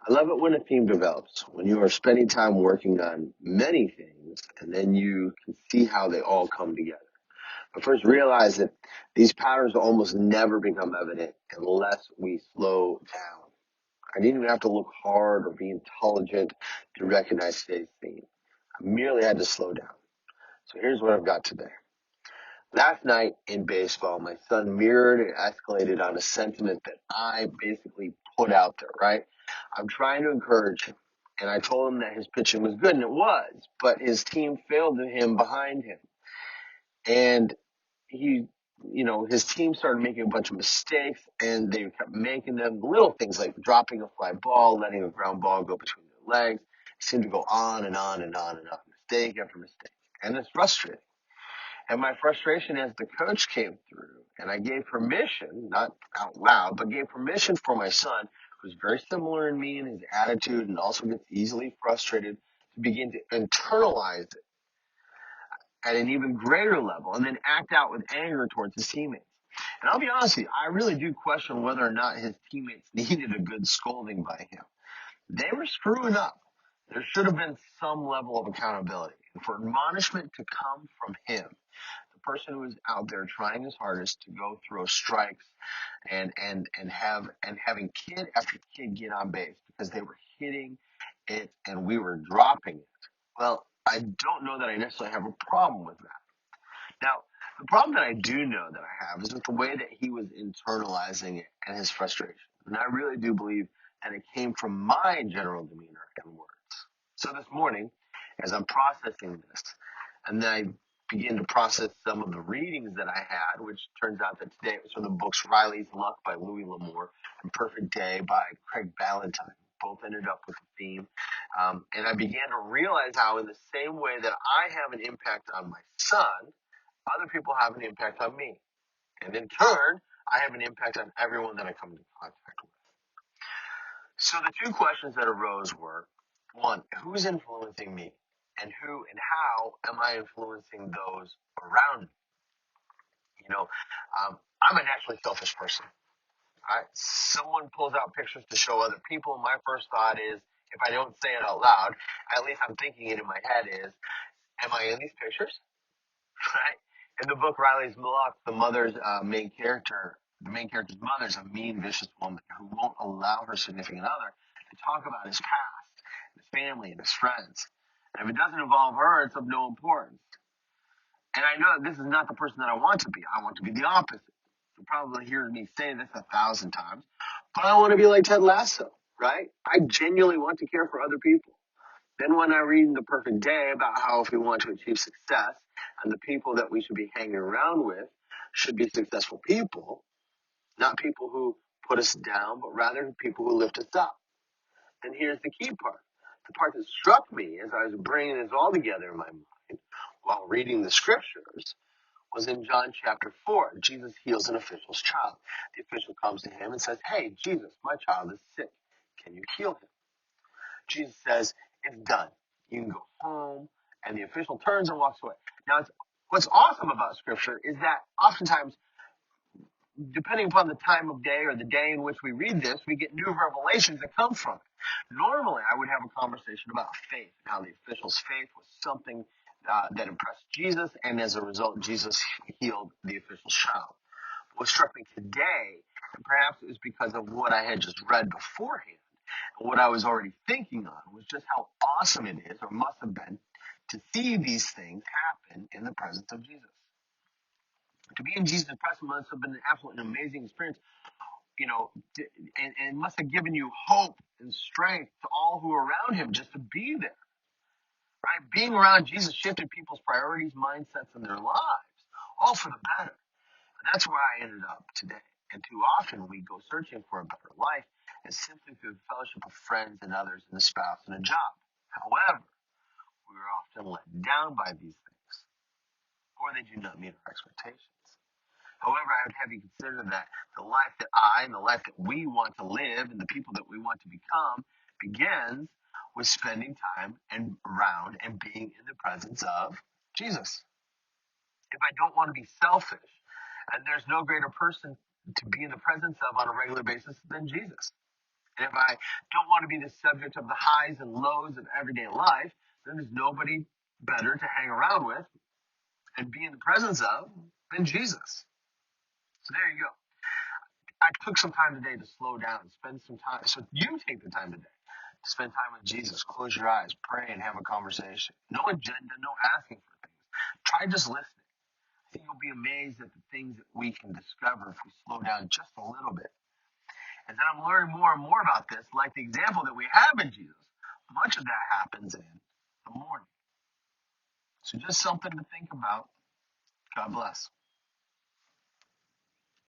I love it when a theme develops, when you are spending time working on many things, and then you can see how they all come together. But first, realize that these patterns will almost never become evident unless we slow down. I didn't even have to look hard or be intelligent to recognize today's theme. I merely had to slow down. So here's what I've got today. Last night in baseball, my son mirrored and escalated on a sentiment that I basically put out there, right? I'm trying to encourage him. And I told him that his pitching was good, and it was, but his team failed him behind him. And he, his team started making a bunch of mistakes, and they kept making them little things like dropping a fly ball, letting a ground ball go between their legs. It seemed to go on and on and on and on, mistake after mistake. And it's frustrating. And my frustration as the coach came through, and I gave permission, not out loud, but gave permission for my son, who's very similar in me in his attitude and also gets easily frustrated, to begin to internalize it at an even greater level and then act out with anger towards his teammates. And I'll be honest with you, I really do question whether or not his teammates needed a good scolding by him. They were screwing up. There should have been some level of accountability. And for admonishment to come from him, the person who is out there trying his hardest to go through strikes and having kid after kid get on base because they were hitting it and we were dropping it. Well, I don't know that I necessarily have a problem with that. Now, the problem that I do know that I have is with the way that he was internalizing it and his frustration. And I really do believe that it came from my general demeanor and words. So this morning, as I'm processing this, and then I begin to process some of the readings that I had, which turns out that today it was from the books Riley's Luck by Louis L'Amour and Perfect Day by Craig Ballantyne. Both ended up with a theme. And I began to realize how in the same way that I have an impact on my son, other people have an impact on me. And in turn, I have an impact on everyone that I come into contact with. So the two questions that arose were, one, who's influencing me? And who and how am I influencing those around me? I'm a naturally selfish person. Right? Someone pulls out pictures to show other people. My first thought is, if I don't say it out loud, at least I'm thinking it in my head is, am I in these pictures? Right? In the book Riley's Luck, the main character's mother is a mean, vicious woman who won't allow her significant other to talk about his past, his family, and his friends. And if it doesn't involve her, it's of no importance. And I know that this is not the person that I want to be. I want to be the opposite. You'll probably hear me say this 1,000 times, but I want to be like Ted Lasso, right? I genuinely want to care for other people. Then when I read in The Perfect Day about how if we want to achieve success and the people that we should be hanging around with should be successful people, not people who put us down, but rather people who lift us up. And here's the key part. The part that struck me as I was bringing this all together in my mind while reading the scriptures was in John chapter 4. Jesus heals an official's child. The official comes to him and says, "Hey, Jesus, my child is sick. Can you heal him?" Jesus says, "It's done. You can go home." And the official turns and walks away. Now, what's awesome about Scripture is that oftentimes, depending upon the time of day or the day in which we read this, we get new revelations that come from it. Normally, I would have a conversation about faith and how the official's faith was something that impressed Jesus, and as a result, Jesus healed the official's child. What struck me today, and perhaps it was because of what I had just read beforehand, and what I was already thinking on, was just how awesome it is, or must have been, to see these things happen in the presence of Jesus. To be in Jesus' presence must have been an absolutely amazing experience, and must have given you hope and strength to all who are around him just to be there. Right? Being around Jesus shifted people's priorities, mindsets, and their lives, all for the better. And that's where I ended up today. And too often we go searching for a better life and simply through the fellowship of friends and others and a spouse and a job. However, we are often let down by these things, or they do not meet our expectations. However, I would have you consider that the life that I and the life that we want to live and the people that we want to become begins with spending time and around and being in the presence of Jesus. If I don't want to be selfish, and there's no greater person to be in the presence of on a regular basis than Jesus. And if I don't want to be the subject of the highs and lows of everyday life, then there's nobody better to hang around with and be in the presence of than Jesus. So there you go. I took some time today to slow down and spend some time. So you take the time today to spend time with Jesus. Close your eyes, pray, and have a conversation. No agenda, no asking for things. Try just listening. I think you'll be amazed at the things that we can discover if we slow down just a little bit. And then I'm learning more and more about this, like the example that we have in Jesus. Much of that happens in the morning. So just something to think about. God bless.